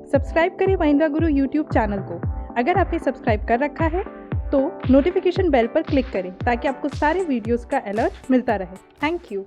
Subscribe करें महिंद्रा गुरु YouTube channel को। अगर आपने सब्सक्राइब कर रखा है तो नोटिफिकेशन बेल पर क्लिक करें ताकि आपको सारे वीडियोस का अलर्ट मिलता रहे। Thank you.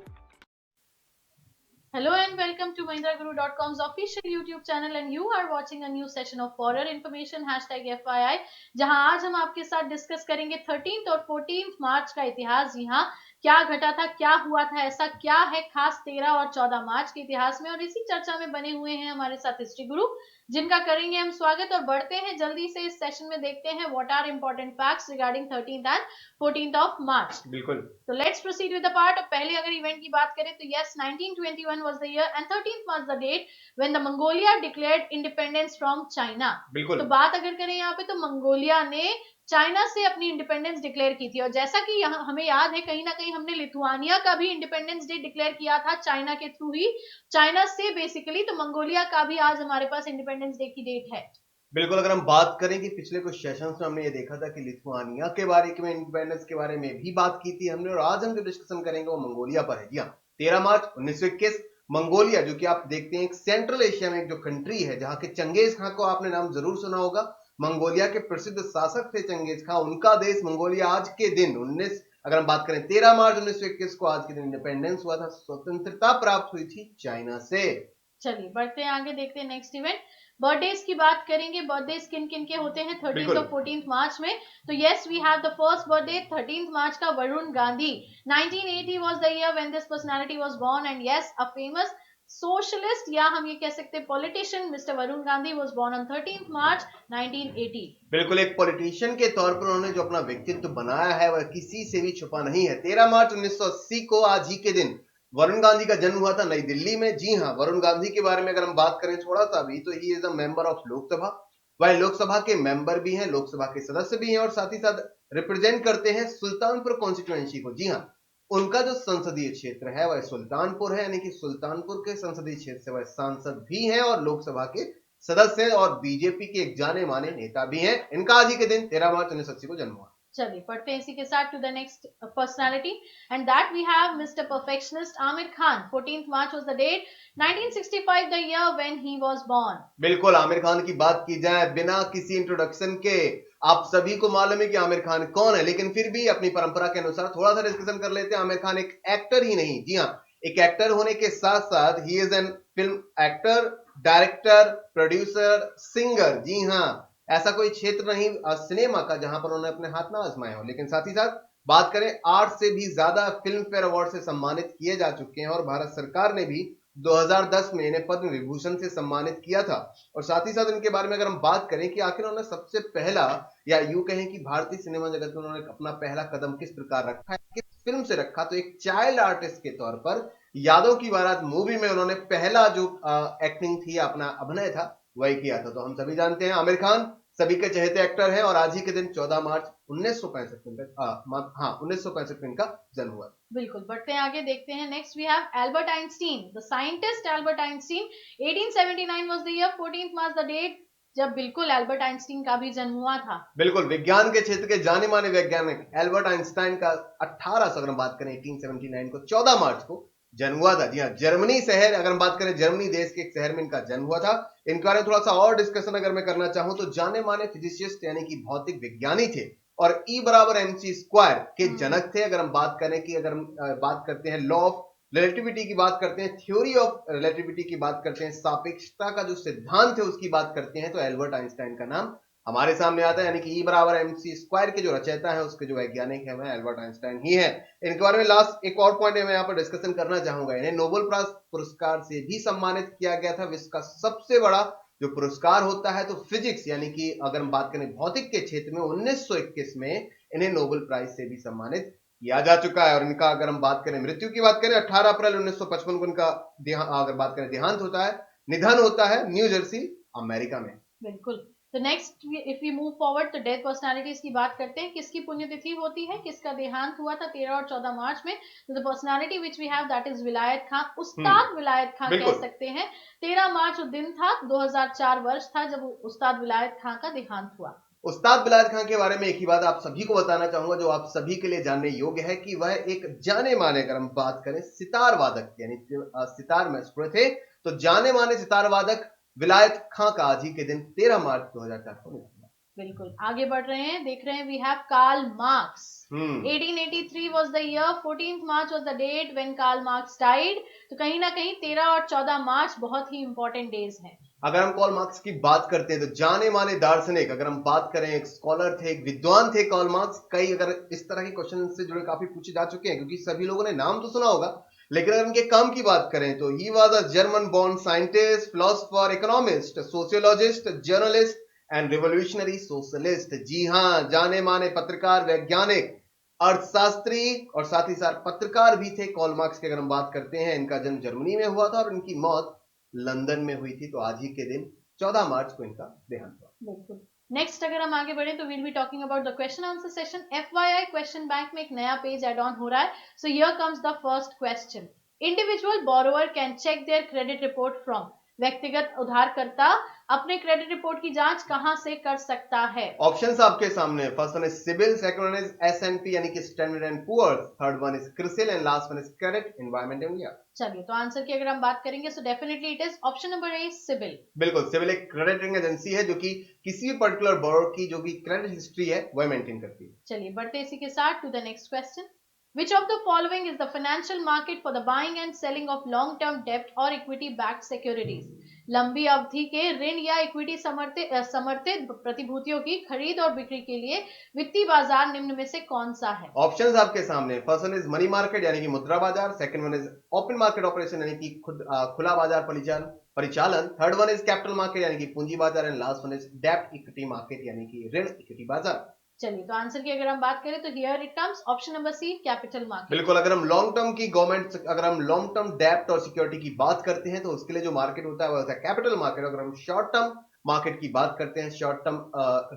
Hello and welcome to MahindraGuru.com's official YouTube channel and you are watching a new session of horror information #FYI, जहां आज हम आपके साथ डिस्कस करेंगे 13th और 14th मार्च का इतिहास। जी हाँ, क्या घटा था, क्या हुआ था, ऐसा क्या है खास 13 और 14 मार्च के इतिहास में। और इसी चर्चा में बने हुए हैं हमारे साथ हिस्ट्री गुरु, जिनका करेंगे हम स्वागत। और बढ़ते हैं जल्दी से इस सेशन में, देखते हैं what are important facts regarding 13th and 14th of March. बिल्कुल। तो let's proceed with the part. पहले अगर इवेंट की बात करें तो yes, 1921 was the year and 13th was the date when the Mongolia declared independence from China. बिल्कुल। तो बात अगर करें यहाँ पे, तो मंगोलिया ने चाइना से अपनी इंडिपेंडेंस डिक्लेयर की थी। और जैसा कि यहाँ हमें याद है, कहीं ना कहीं हमने लिथुआनिया का भी इंडिपेंडेंस डे डिक्लेयर किया था चाइना के थ्रू ही, चाइना से बेसिकली। तो मंगोलिया का भी आज हमारे पास इंडिपेंडेंस डे की डेट है। बिल्कुल। अगर हम बात करें कि पिछले कुछ सेशंस में हमने ये देखा था कि लिथुआनिया के बारे में, इंडिपेंडेंस के बारे में भी बात की थी हमने, और आज हम जो डिस्कशन करेंगे वो मंगोलिया पर है। जी हाँ, 13 मार्च 1921 मंगोलिया, जो कि आप देखते हैं एक सेंट्रल एशिया में एक जो कंट्री है, जहां के चंगेज खां को आपने नाम जरूर सुना होगा। मंगोलिया के प्रसिद्ध शासक थे चंगेज खां, उनका देश मंगोलिया आज के दिन अगर हम बात करें 13 मार्च 1921 को, आज के दिन इंडिपेंडेंस हुआ था, स्वतंत्रता प्राप्त हुई थी चाइना से। चलिए बढ़ते हैं आगे, देखते हैं नेक्स्ट इवेंट। बर्थडेज की बात करेंगे। बर्थडेज किन किन के होते हैं 13th और 14th मार्च में? तो yes, we have the first birthday 13th March का, Varun Gandhi. 1980 was the year when this personality was born and yes, a famous socialist, या हम ये कह सकते हैं politician, mister Varun Gandhi was born on 13th March 1980। बिल्कुल। एक पॉलिटिशियन के तौर पर उन्होंने जो अपना व्यक्तित्व बनाया है वह किसी से भी छुपा नहीं है। 13 मार्च 1980 को, आज ही के दिन, वरुण गांधी का जन्म हुआ था नई दिल्ली में। जी हाँ, वरुण गांधी के बारे में अगर हम बात करें थोड़ा सा भी, तो he is a member of Lok Sabha. वह लोकसभा के मेंबर भी हैं, लोकसभा के सदस्य भी हैं, और साथ ही साथ रिप्रेजेंट करते हैं सुल्तानपुर कॉन्स्टिट्यूएंसी को। जी हाँ, उनका जो संसदीय क्षेत्र है वह सुल्तानपुर है, यानी कि सुल्तानपुर के संसदीय क्षेत्र से वह सांसद भी हैं और लोकसभा के सदस्य हैं, और बीजेपी के एक जाने माने नेता भी हैं। इनका आज ही के दिन 13 मार्च 1980 को जन्म हुआ। चलिए पढ़ते हैं इसी के साथ to the next personality and that we have mister perfectionist Aamir Khan. 14th March was the date, 1965 the year when he was born. बिल्कुल। आमिर खान की बात की जाए बिना किसी इंट्रोडक्शन के, आप सभी को मालूम है कि आमिर खान कौन है, लेकिन फिर भी अपनी परंपरा के अनुसार थोड़ा सा डिस्कशन कर लेते हैं। आमिर खान एक एक्टर ही नहीं, जी हाँ, एक एक्टर होने के साथ साथ he is an film actor, director, producer, singer. जी हाँ, ऐसा कोई क्षेत्र नहीं सिनेमा का जहां पर उन्होंने अपने हाथ ना आजमाए हो। लेकिन साथ ही साथ बात करें, 8 से भी ज्यादा फिल्म फेयर अवार्ड से सम्मानित किए जा चुके हैं, और भारत सरकार ने भी 2010 में इन्हें पद्म विभूषण से सम्मानित किया था। और साथ ही साथ इनके बारे में अगर हम बात करें कि आखिर उन्होंने सबसे पहला, या यूं कहें कि भारतीय सिनेमा जगत में उन्होंने अपना पहला कदम किस प्रकार रखा है, किस फिल्म से रखा, तो एक चाइल्ड आर्टिस्ट के तौर पर यादों की बारात मूवी में उन्होंने पहला जो एक्टिंग थी, अपना अभिनय था, वही किया था। तो हम सभी जानते हैं आमिर खान सभी के चहेते एक्टर हैं, और आज ही के दिन 14 मार्च 1965 में इनका जन्म हुआ। बिल्कुल, बढ़ते हैं आगे, देखते हैं next we have Albert Einstein, the scientist Albert Einstein. 1879 was the year, 14th March the date जब बिल्कुल एल्बर्ट आइंस्टीन का भी जन्म हुआ था। बिल्कुल। विज्ञान के क्षेत्र के जाने माने वैज्ञानिक एल्बर्ट आइंस्टाइन का 1800 अगर हम बात करें 1879 को, 14 मार्च को जन्म हुआ था। जी हाँ, जर्मनी शहर, अगर हम बात करें जर्मनी देश के एक शहर में इनका जन्म हुआ था। इनके बारे में थोड़ा सा और डिस्कशन अगर मैं करना चाहूं, तो जाने माने फिजिसिस्ट यानी कि भौतिक विज्ञानी थे, और E बराबर MC स्क्वायर के जनक थे। अगर हम बात करें कि अगर हम बात करते हैं लॉ ऑफ रिलेटिविटी की बात करते हैं, थ्योरी ऑफ रिलेटिविटी की बात करते हैं, सापेक्षता का जो सिद्धांत है उसकी बात करते हैं, तो एल्बर्ट आइंस्टाइन का नाम हमारे सामने आता है। यानी कि E बराबर MC स्क्वायर के जो रचयिता है, उसके जो वैज्ञानिक है, वह एल्बर्ट आइंस्टाइन ही है। इनके बारे में लास्ट एक और पॉइंट मैं यहाँ पर डिस्कशन करना चाहूंगा। इन्हें नोबेल प्राइज पुरस्कार से भी सम्मानित किया गया था। विश्व का सबसे बड़ा जो पुरस्कार होता है, तो फिजिक्स यानी कि अगर हम बात करें भौतिक के क्षेत्र में, 1921 में इन्हें नोबेल प्राइज से भी सम्मानित किया जा चुका है। और इनका अगर हम बात करें मृत्यु की बात करें, 18 अप्रैल 1955 को इनका अगर बात करें देहांत होता है, निधन होता है न्यू जर्सी अमेरिका में। बिल्कुल। तो next if we move forward, तो डेथ पर्सनालिटीज की बात करते हैं। किसकी पुण्यतिथि होती है, किसका देहांत हुआ था 13 और 14 मार्च में? तो the personality which we have that is Vilayat Khan, उस्ताद विलायत खां कह सकते हैं। 13 मार्च उस दिन था, 2004 वर्ष था जब उस्ताद विलायत खां का देहांत हुआ। उस्ताद विलायत खां के बारे में एक ही बात आप सभी को बताना चाहूंगा, जो आप सभी के लिए जानने योग्य है, कि वह एक जाने माने, अगर हम बात करें सितार वादक, यानी सितार में थे, तो जाने माने सितार वादक, विलायत खां का आज ही के दिन 13 मार्च 2004 को निधन हुआ। बिल्कुल, आगे बढ़ रहे हैं, देख रहे हैं, we have Karl Marx. 1883 was the year, 14th March was the date when Karl Marx died। तो कहीं ना कहीं 13 और 14 मार्च बहुत ही इंपॉर्टेंट डेज हैं। अगर हम कार्ल मार्क्स की बात करते हैं तो जाने माने दार्शनिक, अगर हम बात करें, एक स्कॉलर थे, एक विद्वान थे कार्ल मार्क्स। कई अगर इस तरह के क्वेश्चन से जुड़े काफी पूछे जा चुके हैं, क्योंकि सभी लोगों ने नाम तो सुना होगा, लेकिन अगर उनके काम की बात करें तो he was a German born scientist, philosopher, economist, sociologist, journalist and revolutionary socialist. जी हाँ, जाने माने पत्रकार, वैज्ञानिक, अर्थशास्त्री और साथ ही साथ पत्रकार भी थे कार्ल मार्क्स की। अगर हम बात करते हैं, इनका जन्म जर्मनी में हुआ था और इनकी मौत लंदन में हुई थी। तो आज ही के दिन 14 मार्च को इनका देहांत हुआ। बिल्कुल। नेक्स्ट अगर हम आगे बढ़े तो will be talking about the question answer session. FYI question bank में एक नया पेज ऐड ऑन हो रहा है। So here comes the first question. Individual borrower can check their credit report from. व्यक्तिगत उधारकर्ता अपने क्रेडिट रिपोर्ट की जांच कहां से कर सकता है? ऑप्शंस आपके सामने। First one is CIBIL, second one is S&P यानी कि standard and poor's, third one is CRISIL and last one is credit environment India. चलिए, तो आंसर की अगर हम बात करेंगे so definitely it is option number A, CIBIL. बिल्कुल, सिबिल एक क्रेडिट रेटिंग एजेंसी है जो कि किसी भी पर्टिकुलर बोरोवर की जो भी क्रेडिट हिस्ट्री है वह मेंटेन करती है। चलिए बढ़ते इसी के साथ to the next question. Which of the following is the financial market for the buying and selling of long-term debt or equity-backed securities? लंबी अवधि के ऋण या इक्विटी समर्थित प्रतिभूतियों की खरीद और बिक्री के लिए वित्तीय बाजार निम्न में से कौन सा है? ऑप्शंस आपके सामने। First one is money market यानी कि मुद्रा बाजार, second one is open market operation यानी कि खुला बाजार परिचालन, third one is capital market यानी कि पूंजी बाजार एंड लास्ट वन इज डेब्ट इक्विटी मार्केट यानी कि ऋण इक्विटी बाजार। चलिए, तो आंसर की अगर हम बात करें तो here it comes option number C, capital market. बिल्कुल, अगर हम लॉन्ग टर्म की गवर्नमेंट, अगर हम लॉन्ग टर्म डेब्ट और सिक्योरिटी की बात करते हैं तो उसके लिए जो मार्केट होता है वो होता है कैपिटल मार्केट। अगर हम शॉर्ट टर्म मार्केट की बात करते हैं, शॉर्ट टर्म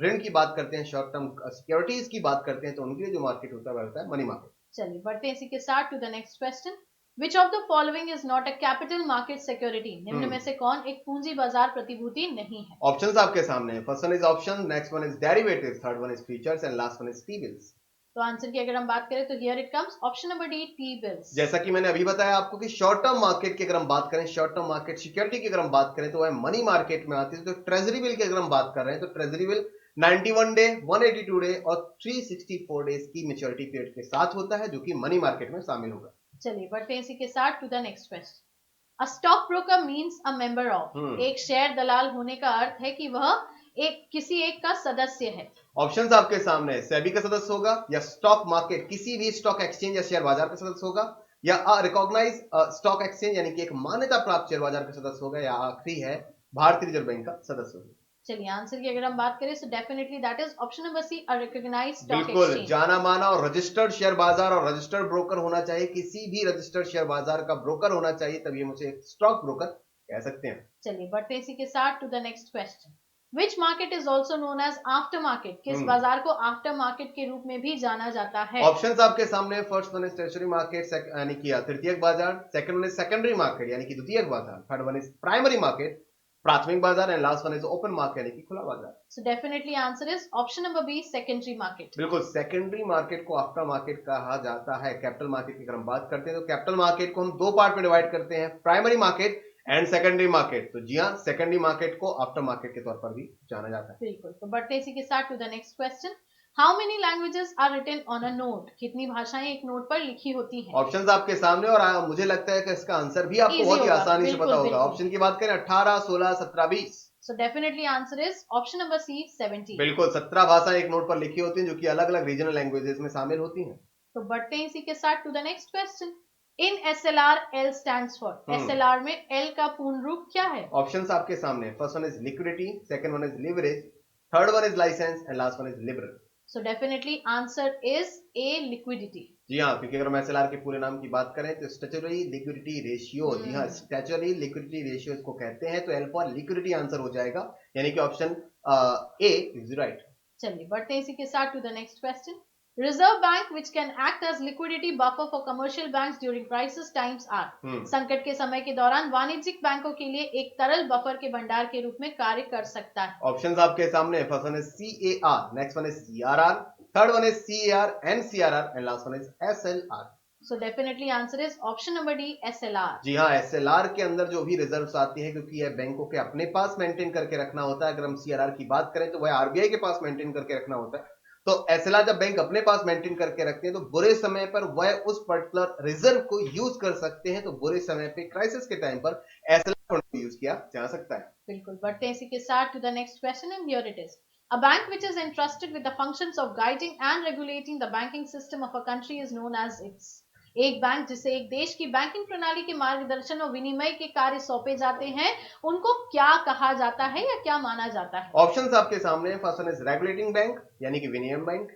ऋण की बात करते हैं, शॉर्ट टर्म सिक्योरिटीज की बात करते हैं, तो उनके लिए जो मार्केट होता है वह होता है मनी मार्केट। चलिए बढ़ते हैं इसी के साथ to the next question. Which of the following is not a capital market security? निम्न में से कौन एक पूंजी बाजार प्रतिभूति नहीं है? ऑप्शंस आपके सामने। First one is option, next one is derivatives, third one is futures and last one is T-bills. तो आंसर की अगर हम बात करें तो here it comes option number D, T-bills. जैसा कि मैंने अभी बताया आपको कि शॉर्ट टर्म मार्केट की अगर हम बात करें, शॉर्ट टर्म मार्केट सिक्योरिटी की अगर हम बात करें तो वह मनी मार्केट में आती है। तो ट्रेजरी बिल की अगर हम बात कर रहे हैं तो ट्रेजरी बिल 91 डे, 182 डे और 364 डेज की मैच्योरिटी पीरियड के साथ होता है, जो कि मनी मार्केट में शामिल होगा। चलिए बढ़ते हैं इसी के साथ to the next question. A stock broker means a member of. एक शेयर दलाल होने का अर्थ है कि वह किसी एक का सदस्य है। ऑप्शंस आपके सामने। सेबी का सदस्य होगा, या स्टॉक मार्केट किसी भी स्टॉक एक्सचेंज या शेयर बाजार का सदस्य होगा, या रिकॉग्नाइज स्टॉक एक्सचेंज यानी कि एक मान्यता प्राप्त शेयर बाजार का सदस्य होगा, या आखिरी है भारतीय रिजर्व बैंक का सदस्य होगा। चलिए आंसर की अगर हम बात करें तो definitely that is option number C, a recognized stock बिल्कुल, एक्सचेंज। जाना माना और रजिस्टर्ड शेयर बाजार और रजिस्टर्ड ब्रोकर होना चाहिए। किसी भी रजिस्टर्ड शेयर बाजार का ब्रोकर होना चाहिए, तभी हम उसे स्टॉक ब्रोकर कह सकते हैं। चलिए बढ़ते इसी के साथ to the next question. Which market is also known as after market? किस बाजार को आफ्टर मार्केट के रूप में भी जाना जाता है? ऑप्शंस आपके सामने। First one is tertiary market यानी कि तृतीयक बाजार, second one is secondary market यानी कि द्वितीयक बाजार, third one is primary market प्राथमिक बाजार and last one is open market यानी कि खुला बाजार। So definitely answer is option number B, secondary market. बिल्कुल, सेकेंडरी मार्केट को आफ्टर मार्केट कहा जाता है। कैपिटल मार्केट की अगर हम बात करते हैं तो कैपिटल मार्केट को हम दो पार्ट में डिवाइड करते हैं, primary market and secondary market. तो जी हाँ, सेकेंडरी मार्केट को आफ्टर मार्केट के तौर पर भी जाना जाता है। बिल्कुल, तो बढ़ते इसी के साथ to the next question. How many languages are written on a note? कितनी भाषाएं एक नोट पर लिखी होती हैं? ऑप्शंस आपके सामने और मुझे लगता है कि इसका आंसर भी आपको बहुत ही आसानी से पता होगा। ऑप्शन की बात करें 18, 16, 17, 20। So definitely answer is option number C, 17। बिल्कुल, 17 भाषाएं एक नोट पर लिखी होती हैं जो कि अलग अलग रीजनल लैंग्वेजेस में शामिल होती हैं। तो बढ़ते हैं इसी के साथ to the next question. In SLR, L stands for. SLR में L का पूर्ण रूप क्या है? ऑप्शंस आपके सामने। First one is liquidity, second one is leverage, third one is licence and last one is liberal. So definitely answer is A, liquidity. जी हाँ, क्योंकि अगर हम SLR के पूरे नाम की बात करें तो स्टैट्यूटरी लिक्विडिटी रेशियो। जी हाँ, स्टैट्यूटरी लिक्विडिटी रेशियो इसको कहते हैं। तो L फॉर लिक्विडिटी आंसर हो जाएगा, यानी कि ऑप्शन ए इज राइट। चलिए बढ़ते हैं इसी के साथ to the next question. Reserve bank which can act as liquidity buffer for commercial banks during crisis times are। संकट के समय के दौरान वाणिज्यिक बैंकों के लिए एक तरल बफर के भंडार के रूप में कार्य कर सकता है। ऑप्शंस आपके सामने। First one is CAR, next one is CRR, third one is CAR, NCRR and last one is SLR। So definitely answer is option number D, SLR. जी हाँ, SLR के अंदर जो भी रिजर्व्स आती है, क्योंकि यह बैंकों के अपने पास मेंटेन करके रखना होता है। अगर हम CRR की बात करें तो वह RBI के पास मेंटेन करके रखना होता है। तो SLR जब बैंक अपने पास मेंटेन करके रखते हैं तो बुरे समय पर वह उस पर्टिकुलर रिजर्व को यूज कर सकते हैं। तो बुरे समय पे, क्राइसिस के टाइम पर SLR फंड को यूज किया जा सकता है। बिल्कुल, बढ़ते हैं इसी के साथ to the next question and here it is. A bank which is entrusted with the functions of guiding and regulating the banking system of a country is known as its. एक बैंक जिसे एक देश की banking प्रणाली के मार्गदर्शन और विनिमय के कार्य सौंपे जाते हैं, उनको क्या कहा जाता है या क्या माना जाता है? ऑप्शंस आपके सामने। First one is regulating bank यानी कि विनियम bank,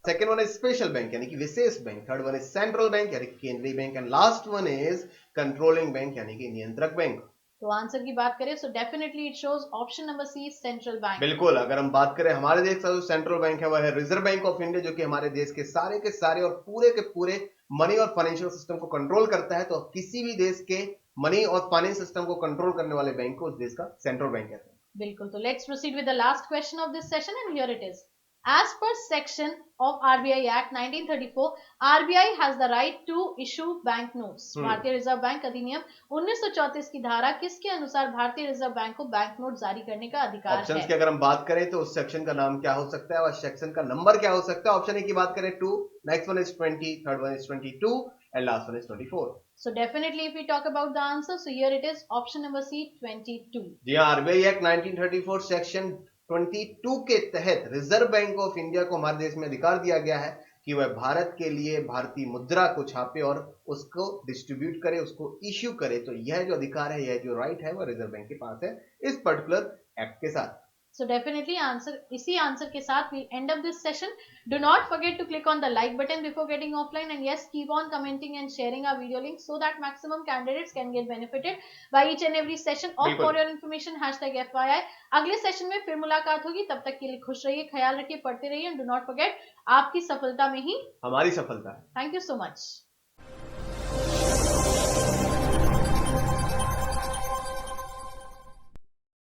second one is special bank यानी कि विशेष bank, third one is central bank यानी कि केंद्रीय bank, and last one is controlling bank यानी कि नियंत्रक बैंक। तो आंसर की बात करें so definitely it shows option number C, central bank. बिल्कुल, अगर हम बात करें हमारे देश का जो सेंट्रल बैंक है वह है रिजर्व बैंक ऑफ इंडिया, जो कि हमारे देश के सारे और पूरे के पूरे मनी और फाइनेंशियल सिस्टम को कंट्रोल करता है। तो किसी भी देश के मनी और फाइनेंस सिस्टम को कंट्रोल करने वाले बैंक को उस देश का सेंट्रल बैंक कहते हैं। बिल्कुल, तो let's proceed with the last question of this session and here it is. As per section of RBI Act 1934, RBI has the right to issue bank notes. भारतीय रिजर्व बैंक अधिनियम 1934 की धारा किसके अनुसार भारतीय रिजर्व बैंक को bank note जारी करने का अधिकार है? ऑप्शंस की अगर हम बात करें तो उस सेक्शन का नाम क्या हो सकता है और सेक्शन का नंबर क्या हो सकता है? ऑप्शन ए की बात करें 2, next one is 20, third one is 22 and last one is 24। So definitely if we talk about the answer, so here it is option number C, 22. जी हाँ, RBI एक्ट 1934 सेक्शन 22 के तहत रिजर्व बैंक ऑफ इंडिया को हमारे देश में अधिकार दिया गया है कि वह भारत के लिए भारतीय मुद्रा को छापे और उसको डिस्ट्रीब्यूट करे, उसको इश्यू करे। तो यह जो अधिकार है, यह जो राइट है, वह रिजर्व बैंक के पास है इस पर्टिकुलर एक्ट के साथ। So definitely इसी आंसर के साथ we'll end up this session. Do not forget to click on the like button before getting offline, and yes, keep on commenting and sharing our video links so that maximum candidates can get benefited by each and every session of For Your Information #FYI. अगले session में फिर मुलाकात होगी, तब तक के लिए खुश रहिए, ख्याल रखिए, पढ़ते रहिए, and do not forget आपकी सफलता में ही हमारी सफलता है। Thank you so much.